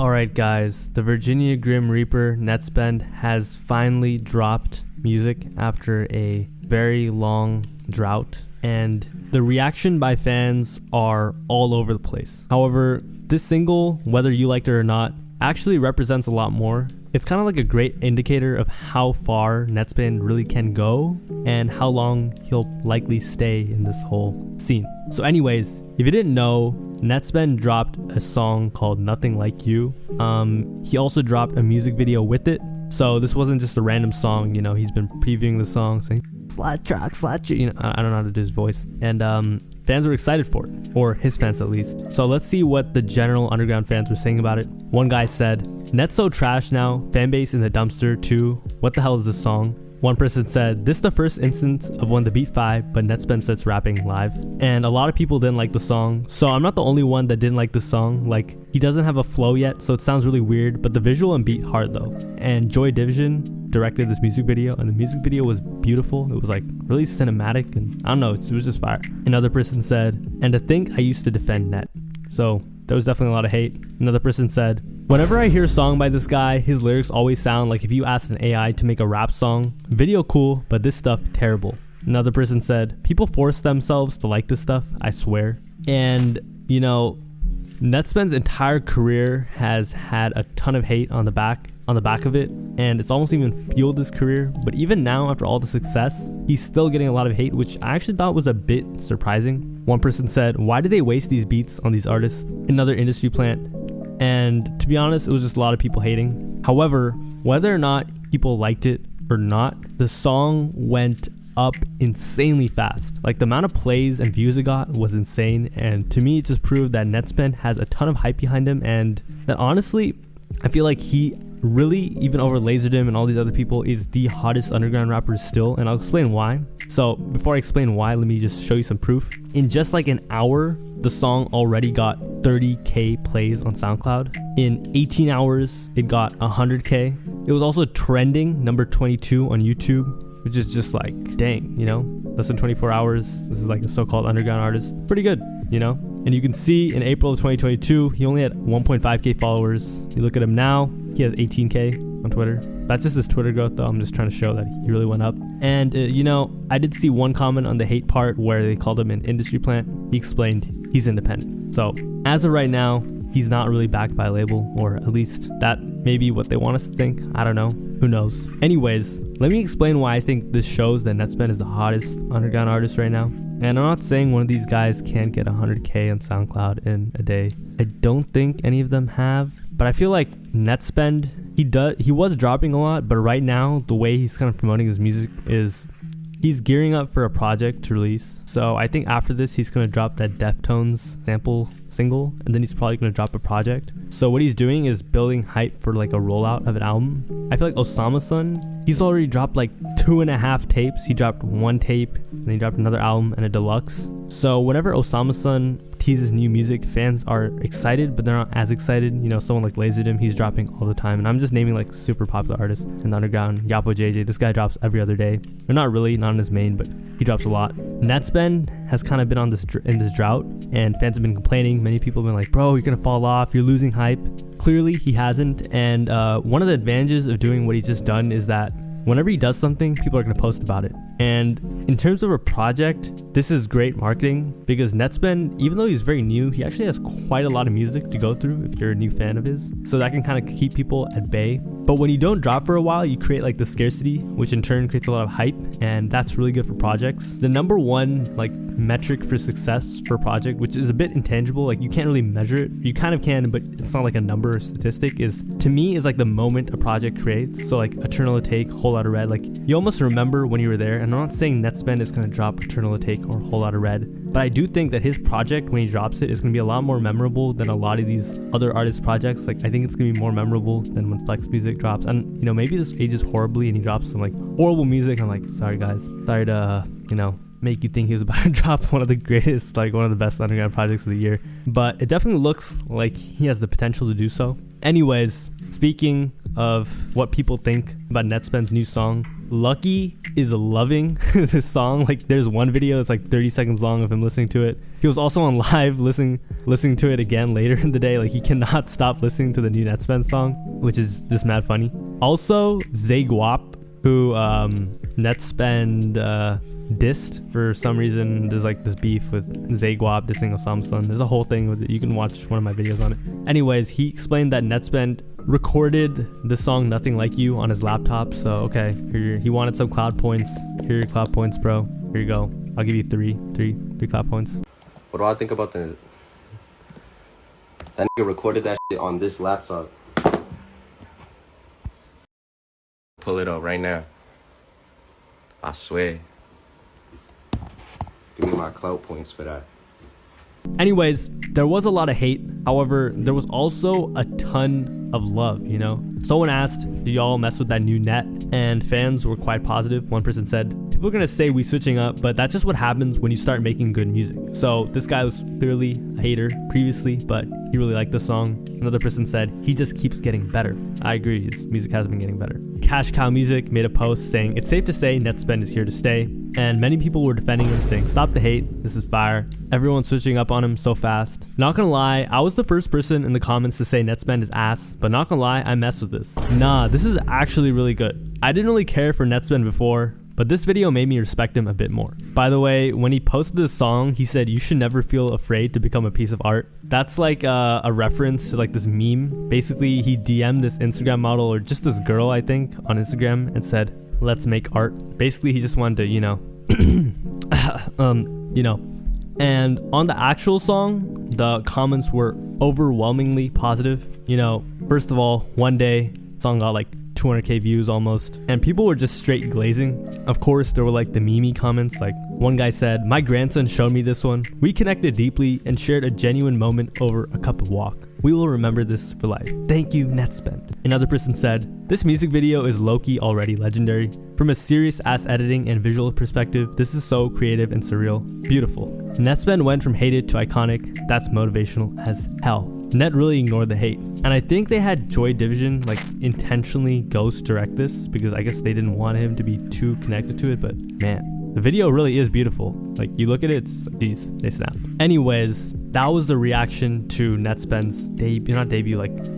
Alright guys, the Virginia Grim Reaper Nettspend has finally dropped music after a very long drought, and the reaction by fans are all over the place. However, this single, whether you liked it or not, actually represents a lot more. It's kind of like a great indicator of how far Nettspend really can go and how long he'll likely stay in this whole scene. So anyways, if you didn't know, Nettspend dropped a song called Nothing Like You. He also dropped a music video with it. So this wasn't just a random song, you know, he's been previewing the song saying, "Slat track, slat," you know, I don't know how to do his voice. And fans were excited for it, or his fans at least. So let's see what the general underground fans were saying about it. One guy said, "Net's so trash now, fanbase in the dumpster too. What the hell is this song?" One person said, "This is the first instance of when the beat 5, but Nettspend starts rapping live." And a lot of people didn't like the song. So I'm not the only one that didn't like the song. Like, he doesn't have a flow yet, so it sounds really weird, but the visual and beat hard though. And Joy Division directed this music video, and the music video was beautiful. It was like really cinematic, and I don't know, it was just fire. Another person said, "And to think I used to defend Net." So there was definitely a lot of hate. Another person said, "Whenever I hear a song by this guy, his lyrics always sound like if you asked an AI to make a rap song. Video cool, but this stuff terrible." Another person said, "People force themselves to like this stuff, I swear." And, you know, Nettspend's entire career has had a ton of hate on the back of it, and it's almost even fueled his career. But even now, after all the success, he's still getting a lot of hate, which I actually thought was a bit surprising. One person said, "Why did they waste these beats on these artists?" Another industry plant. And to be honest, it was just a lot of people hating. However, whether or not people liked it or not, the song went up insanely fast. Like, the amount of plays and views it got was insane. And to me, it just proved that Nettspend has a ton of hype behind him, and that honestly, I feel like he really, even over Laserdisc and all these other people, is the hottest underground rapper still. And I'll explain why. So before I explain why, let me just show you some proof. In just like an hour, the song already got 30k plays on SoundCloud. In 18 hours, it got 100k. It was also trending number 22 on YouTube, which is just like, dang, you know, less than 24 hours. This is like a so-called underground artist. Pretty good, you know? And you can see in April of 2022, he only had 1.5k followers. You look at him now, he has 18k on Twitter. That's just his Twitter growth though. I'm just trying to show that he really went up. And you know, I did see one comment on the hate part where they called him an industry plant. He explained he's independent. So as of right now, he's not really backed by a label, or at least that may be what they want us to think. I don't know. Who knows? Anyways, let me explain why I think this shows that Nettspend is the hottest underground artist right now. And I'm not saying one of these guys can't get 100k on SoundCloud in a day. I don't think any of them have, but I feel like Nettspend, he was dropping a lot, but right now the way he's kind of promoting his music is he's gearing up for a project to release. So I think after this, he's going to drop that Deftones sample single, and then he's probably going to drop a project. So what he's doing is building hype for like a rollout of an album. I feel like Osama-san, he's already dropped like 2.5 tapes. He dropped 1 tape, and then he dropped another album and a deluxe. So whenever Osama-san teases new music, fans are excited, but they're not as excited. You know, someone like Laserdisc, he's dropping all the time. And I'm just naming like super popular artists in the underground. Yapo JJ, this guy drops every other day. Or not really, not on his main, but he drops a lot. Nettspend has kind of been on this drought, and fans have been complaining. Many people have been like, "Bro, you're gonna fall off, you're losing hype." Clearly he hasn't. And one of the advantages of doing what he's just done is that whenever he does something, people are going to post about it. And in terms of a project, this is great marketing, because Nettspend, even though he's very new, he actually has quite a lot of music to go through if you're a new fan of his. So that can kind of keep people at bay. But when you don't drop for a while, you create like the scarcity, which in turn creates a lot of hype, and that's really good for projects. The number one like metric for success for a project, which is a bit intangible, like you can't really measure it. You kind of can, but it's not like a number or statistic, is to me is like the moment a project creates. So like Eternal Take, Whole Lotta Red, like you almost remember when you were there. And I'm not saying Nettspend is going to drop Eternal Take or Whole Lotta Red, but I do think that his project, when he drops it, is going to be a lot more memorable than a lot of these other artists' projects. Like, I think it's going to be more memorable than when Flex Music drops. And, you know, maybe this ages horribly and he drops some like horrible music. And I'm like, sorry guys, sorry to, you know, make you think he was about to drop one of the greatest, like one of the best underground projects of the year. But it definitely looks like he has the potential to do so. Anyways, speaking of what people think about Nettspend's new song, Lucky is loving this song. Like, there's one video, it's like 30 seconds long of him listening to it. He was also on live listening to it again later in the day. Like, he cannot stop listening to the new Nettspend song, which is just mad funny. Also, Zaguap, who Nettspend dissed for some reason. There's like this beef with Zaguap dissing Osama Sun. There's a whole thing with it. You can watch one of my videos on it. Anyways, he explained that Nettspend recorded the song Nothing Like You on his laptop. So okay, he wanted some cloud points. Here are your cloud points, bro. Here you go. I'll give you three cloud points. What do I think about that nigga recorded that shit on this laptop? Pull it up right now. I swear. Give me my clout points for that. Anyways, there was a lot of hate. However, there was also a ton of love, you know? Someone asked, do y'all mess with that new net? And fans were quite positive. One person said, people are gonna say we switching up, but that's just what happens when you start making good music. So this guy was clearly a hater previously, but he really liked the song. Another person said, he just keeps getting better. I agree, his music has been getting better. Cash Cow Music made a post saying, it's safe to say Nettspend is here to stay. And many people were defending him, saying, stop the hate, this is fire. Everyone's switching up on him so fast. Not gonna lie, I was the first person in the comments to say Nettspend is ass, but not gonna lie, I messed with this. Nah, this is actually really good. I didn't really care for Nettspend before, but this video made me respect him a bit more. By the way, when he posted this song, he said, you should never feel afraid to become a piece of art. That's like a reference to like this meme. Basically, he DM'd this Instagram model, or just this girl, I think, on Instagram, and said, let's make art. Basically, he just wanted to, you know, And on the actual song, the comments were overwhelmingly positive. You know, first of all, one day, song got like 200k views almost, and people were just straight glazing. Of course, there were like the meme comments. Like, one guy said, my grandson showed me this one. We connected deeply and shared a genuine moment over a cup of walk. We will remember this for life. Thank you, Nettspend. Another person said, this music video is low-key already legendary. From a serious ass editing and visual perspective, this is so creative and surreal. Beautiful. Nettspend went from hated to iconic. That's motivational as hell. Net really ignored the hate. And I think they had Joy Division like intentionally ghost direct this, because I guess they didn't want him to be too connected to it, but man, the video really is beautiful. Like, you look at it, it's, geez, they snap. Anyways, that was the reaction to Nettspend's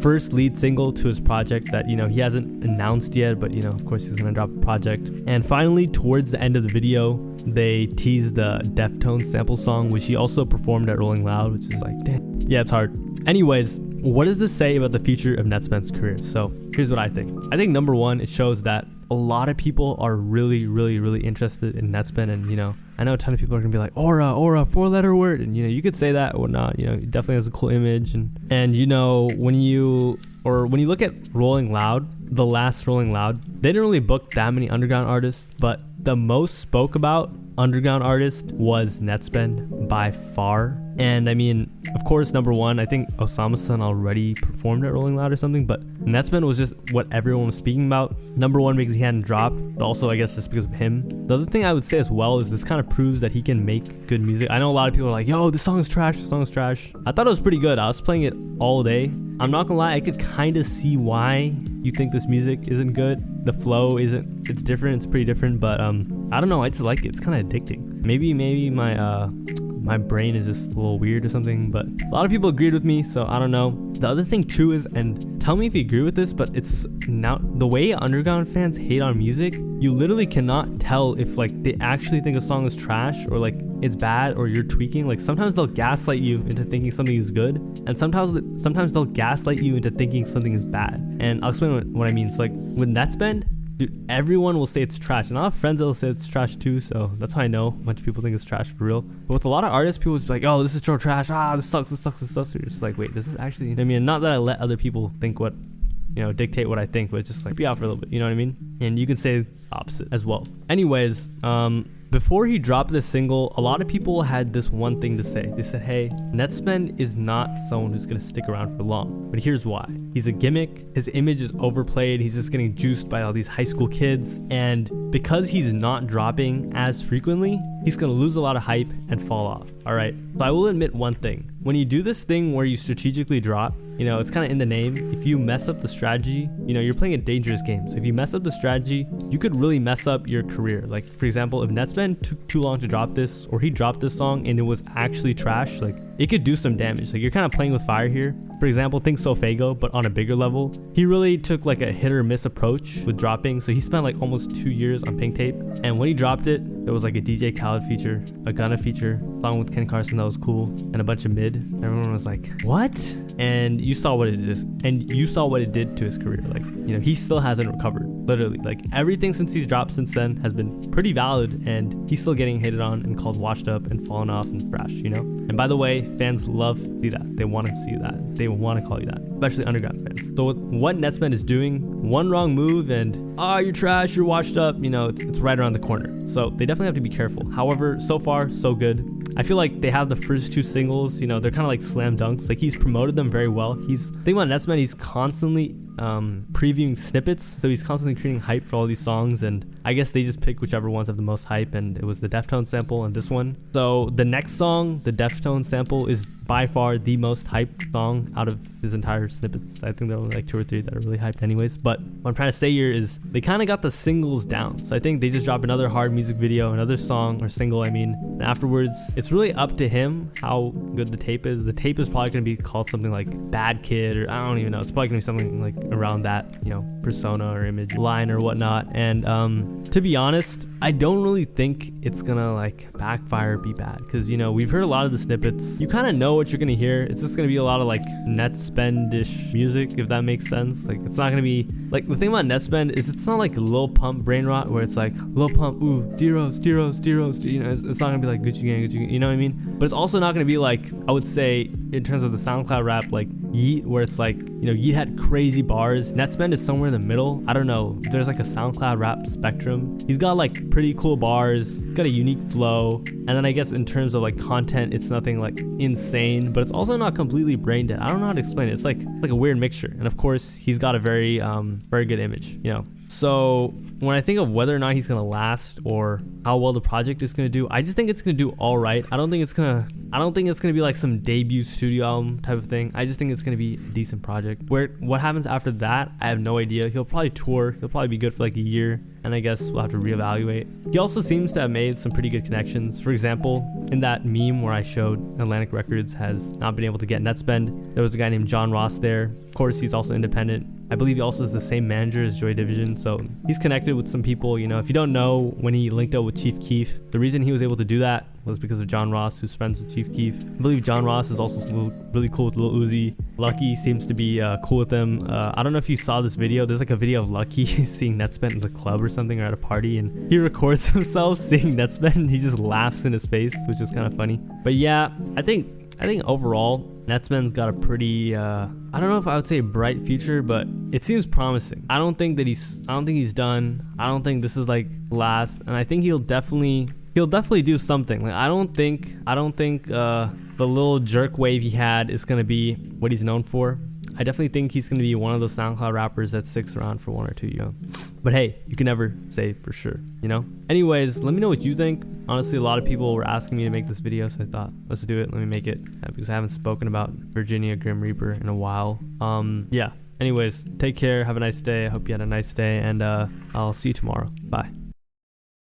first lead single to his project that, you know, he hasn't announced yet, but, you know, of course he's gonna drop a project. And finally, towards the end of the video, they teased the Deftones sample song, which he also performed at Rolling Loud, which is like, damn. Yeah, it's hard. Anyways, what does this say about the future of Nettspend's career? So here's what I think. I think number one, it shows that a lot of people are really, really, really interested in Nettspend. And, you know, I know a ton of people are gonna be like, Aura, 4-letter word. And, you know, you could say that or not, you know, it definitely has a cool image. And you know, when you look at Rolling Loud, the last Rolling Loud, they didn't really book that many underground artists, but the most spoke about underground artist was Nettspend by far. And I mean, of course, number one, I think Osama Sun already performed at Rolling Loud or something, but Nettspend was just what everyone was speaking about. Number one, because he hadn't dropped, but also I guess just because of him. The other thing I would say as well is this kind of proves that he can make good music. I know a lot of people are like, yo, this song is trash, I thought it was pretty good. I was playing it all day. I'm not gonna lie, I could kind of see why you think this music isn't good. The flow isn't, it's different, it's pretty different, but I don't know, I just like it. It's kind of addicting. Maybe my brain is just a little weird or something, but a lot of people agreed with me, so I don't know. The other thing too is, and tell me if you agree with this, but it's now the way underground fans hate on music, you literally cannot tell if like they actually think a song is trash or like it's bad or you're tweaking. Like, sometimes they'll gaslight you into thinking something is good, and sometimes they'll gaslight you into thinking something is bad. And I'll explain what I mean. So like with Nettspend, dude, everyone will say it's trash, and I have friends that will say it's trash too, so that's how I know a bunch of people think it's trash for real. But with a lot of artists, people just be like, oh, this is so trash, this sucks. So you're just like, wait, this is actually, I mean, not that I let other people think what, you know, dictate what I think, but it's just like, be out for a little bit, you know what I mean? And you can say the opposite as well. Anyways, before he dropped this single, a lot of people had this one thing to say. They said, hey, Nettspend is not someone who's gonna stick around for long. But here's why. He's a gimmick, his image is overplayed, he's just getting juiced by all these high school kids, and because he's not dropping as frequently, he's gonna lose a lot of hype and fall off. All right. So I will admit one thing. When you do this thing where you strategically drop, it's kind of in the name. If you mess up the strategy, you're playing a dangerous game. So if you mess up the strategy, you could really mess up your career. Like, for example, if Nettspend took too long to drop this, or he dropped this song and it was actually trash, like, it could do some damage. Like, you're kind of playing with fire here. For example, think Sofago, but on a bigger level. He really took like a hit or miss approach with dropping. So he spent like almost 2 years on Pink Tape. And when he dropped it, there was like a DJ Khaled feature, a Gunna feature, song with Ken Carson that was cool, and a bunch of mid. Everyone was like, what? And you saw what it is. And you saw what it did to his career. Like, he still hasn't recovered. Literally, like, everything since he's dropped since then has been pretty valid, and he's still getting hated on and called washed up and fallen off and trash, And by the way, fans love to see that. They want to see that. They want to call you that, especially underground fans. So what Nettspend is doing, one wrong move and you're trash, you're washed up, it's right around the corner. So they definitely have to be careful. However, so far so good. I feel like they have the first 2 singles, they're kind of like slam dunks. Like, he's promoted them very well. Think about Nettspend, he's constantly previewing snippets, so he's constantly creating hype for all these songs, and I guess they just pick whichever ones have the most hype, and it was the Deftones sample and this one. So the next song, the Deftones sample, is by far the most hyped song out of his entire snippets. I think there were like 2 or 3 that are really hyped anyways, but what I'm trying to say here is they kind of got the singles down. So I think they just dropped another hard music video, another song or single, and afterwards it's really up to him how good the tape is. The tape is probably going to be called something like Bad Kid, or I don't even know. It's probably going to be something like around that, persona or image line or whatnot. And to be honest, I don't really think it's gonna like backfire or be bad, because we've heard a lot of the snippets. You kind of know what you're gonna hear. It's just gonna be a lot of like Nettspend-ish music, if that makes sense. Like, it's not gonna be like, the thing about Nettspend is it's not like Lil Pump brain rot where it's like Lil Pump, ooh, D-Rose, it's not gonna be like Gucci Gang, you know what I mean? But it's also not gonna be like, I would say, in terms of the SoundCloud rap, like Yeet, where it's like, Yeet had crazy bars. Nettspend is somewhere in the middle. I don't know. There's like a SoundCloud rap spectrum. He's got like pretty cool bars, got a unique flow, and then I guess in terms of like content, it's nothing like insane, but it's also not completely brain dead. I don't know how to explain it. It's like a weird mixture. And of course, he's got a very good image, So when I think of whether or not he's gonna last or how well the project is gonna do, I just think it's gonna do all right. I don't think it's gonna be like some debut studio album type of thing. I just think it's gonna be a decent project. What happens after that, I have no idea. He'll probably tour. He'll probably be good for like a year, and I guess we'll have to reevaluate. He also seems to have made some pretty good connections. For example, in that meme where I showed Atlantic Records has not been able to get Nettspend, there was a guy named John Ross there. Of course, he's also independent. I believe he also is the same manager as Joy Division, so he's connected with some people. If you don't know, when he linked up with Chief Keef, the reason he was able to do that was because of John Ross, who's friends with Chief Keef. I believe John Ross is also really cool with Lil Uzi. Lucky seems to be cool with them. I don't know if you saw this video. There's like a video of Lucky seeing Nettspend in the club or something, or at a party, and he records himself seeing Nettspend. He just laughs in his face, which is kind of funny. But yeah, I think overall, Nettspend's got a pretty, I don't know if I would say bright future, but it seems promising. I don't think he's done. I don't think this is like last, and I think he'll definitely do something. Like, I don't think the little jerk wave he had is gonna be what he's known for. I definitely think he's gonna be one of those SoundCloud rappers that sticks around for 1 or 2 years. But hey, you can never say for sure, Anyways, let me know what you think. Honestly, a lot of people were asking me to make this video, so I thought, let's do it. Let me make it, because I haven't spoken about Virginia Grim Reaper in a while. Yeah. Anyways, take care. Have a nice day. I hope you had a nice day, and I'll see you tomorrow. Bye.